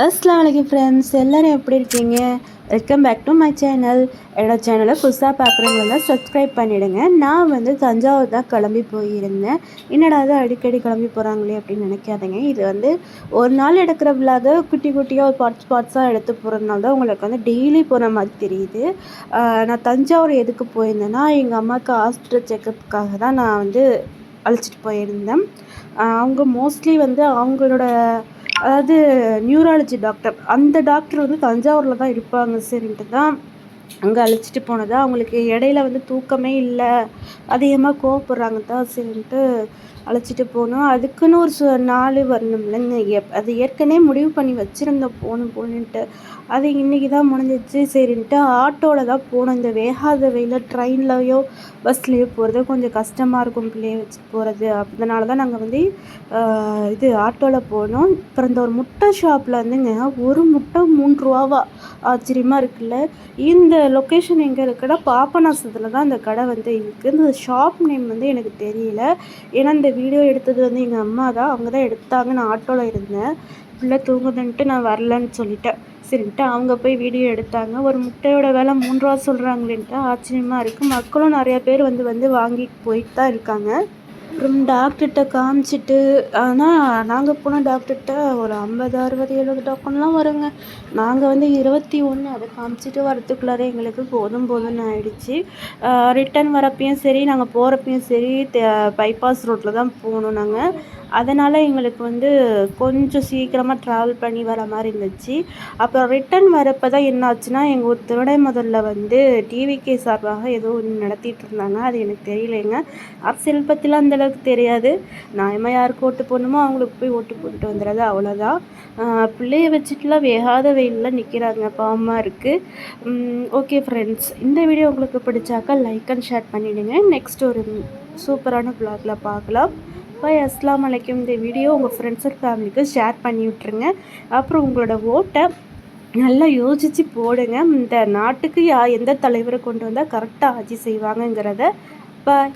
அஸ்ஸலாமு அலைக்கும் ஃப்ரெண்ட்ஸ், எல்லோரும் எப்படி இருக்கீங்க? Welcome back to my channel. என்னோடய சேனலை புதுசாக பார்க்குறவங்க சப்ஸ்கிரைப் பண்ணிவிடுங்க. நான் தஞ்சாவூர் தான் கிளம்பி போயிருந்தேன். என்னடா அது அடிக்கடி கிளம்பி போகிறாங்களே அப்படின்னு நினைக்காதீங்க. இது ஒரு நாள் எடுக்கிற விழாக குட்டி குட்டியாக ஒரு பார்ட்ஸாக எடுத்து போகிறதுனால தான் உங்களுக்கு டெய்லி போகிற மாதிரி தெரியுது. நான் தஞ்சாவூர் எதுக்கு போயிருந்தேன்னா, எங்கள் அம்மாவுக்கு ஹாஸ்பிட்டல் செக்கப்புக்காக தான் நான் அழைச்சிட்டு போயிருந்தேன். அவங்க மோஸ்ட்லி அவங்களோட அதாவது நியூராலஜி டாக்டர், அந்த டாக்டர் தஞ்சாவூரில் தான் இருப்பாங்க. சரின்ட்டு தான் அங்கே அழைச்சிட்டு போனது. அவங்களுக்கு இடையில தூக்கமே இல்லை, அதிகமாக கோவப்படுறாங்க தான். சரின்ட்டு அழைச்சிட்டு போனோம். அதுக்குன்னு ஒரு நாள் வரணும் இல்லைங்க. அது ஏற்கனவே முடிவு பண்ணி வச்சுருந்தோம் போகணுன்ட்டு. அது இன்றைக்கி தான் முடிஞ்சிச்சு. சரின்ட்டு ஆட்டோவில் தான் போனோம். இந்த வேகாத வெயிலில் ட்ரெயின்லையோ பஸ்லேயோ போகிறது கொஞ்சம் கஷ்டமாக இருக்கும், பிள்ளைய வச்சுட்டு போகிறது. அதனால தான் நாங்கள் ஆட்டோவில் போனோம். அப்புறம் இந்த ஒரு முட்டை ஷாப்பில் ஒரு முட்டை 3 ரூபாவா? ஆச்சரியமாக இருக்குல்ல. இந்த லொக்கேஷன் எங்கே இருக்குன்னா, பாபநாசத்தில் தான் இந்த கடை இருக்குது. இந்த ஷாப் நேம் எனக்கு தெரியல. ஏன்னா இந்த வீடியோ எடுத்தது எங்கள் அம்மா தான். அவங்க தான் எடுத்தாங்க. நான் ஆட்டோவில் இருந்தேன். பிள்ளை தூங்குதுன்ட்டு நான் வரலன்னு சொல்லிட்டேன். சரின்ட்டு அவங்க போய் வீடியோ எடுத்தாங்க. ஒரு முட்டையோட விலை 3 ரூபா சொல்கிறாங்களேன்ட்டு ஆச்சரியமாக இருக்குது. மக்களும் நிறையா பேர் வாங்கிட்டு போயிட்டு தான் இருக்காங்க. அப்புறம் டாக்டர்கிட்ட காமிச்சிட்டு, ஆனால் நாங்கள் போன டாக்டர்கிட்ட ஒரு 50, 60, 70 டோக்கன்லாம் வருங்க. நாங்கள் 21 அதை காமிச்சிட்டு வரத்துக்குள்ளாரே எங்களுக்கு போதும்னு ஆயிடுச்சு. ரிட்டன் வரப்பையும் சரி, நாங்கள் போகிறப்பையும் சரி பைபாஸ் ரோட்டில் தான் போகணும் நாங்கள். அதனால் எங்களுக்கு கொஞ்சம் சீக்கிரமாக ட்ராவல் பண்ணி வர மாதிரி இருந்துச்சு. அப்புறம் ரிட்டன் வரப்போ தான் என்ன ஆச்சுன்னா, எங்கள் ஒரு திருடை முதல்ல டிவிகே சார்பாக ஏதோ ஒன்று நடத்திட்டு இருந்தாங்க. அது எனக்கு தெரியலைங்க. அரசியல் பற்றிலாம் அந்தளவுக்கு தெரியாது. நியாயமாக யாருக்கு ஓட்டு போடணுமோ அவங்களுக்கு போய் ஓட்டு போட்டுட்டு வந்துடுறது, அவ்வளோதான். பிள்ளைய வச்சுட்டுலாம் வேகாத வெயிலில் நிற்கிறாங்க, பாவமாக இருக்குது. ஓகே ஃப்ரெண்ட்ஸ், இந்த வீடியோ உங்களுக்கு பிடிச்சாக்கா லைக் அண்ட் ஷேர் பண்ணிவிடுங்க. நெக்ஸ்ட் ஒரு சூப்பரான வ்ளாகில் பார்க்கலாம். பாய். அஸ்ஸலாமு அலைக்கும். இந்த வீடியோ உங்கள் ஃப்ரெண்ட்ஸ் அண்ட் ஃபேமிலிக்கு ஷேர் பண்ணி விட்ருங்க. அப்புறம் உங்களோட ஓட்டை நல்லா யோசித்து போடுங்க. இந்த நாட்டுக்கு எந்த தலைவரை கொண்டு வந்தால் கரெக்டாக ஆட்சி செய்வாங்கங்கிறத. பாய்.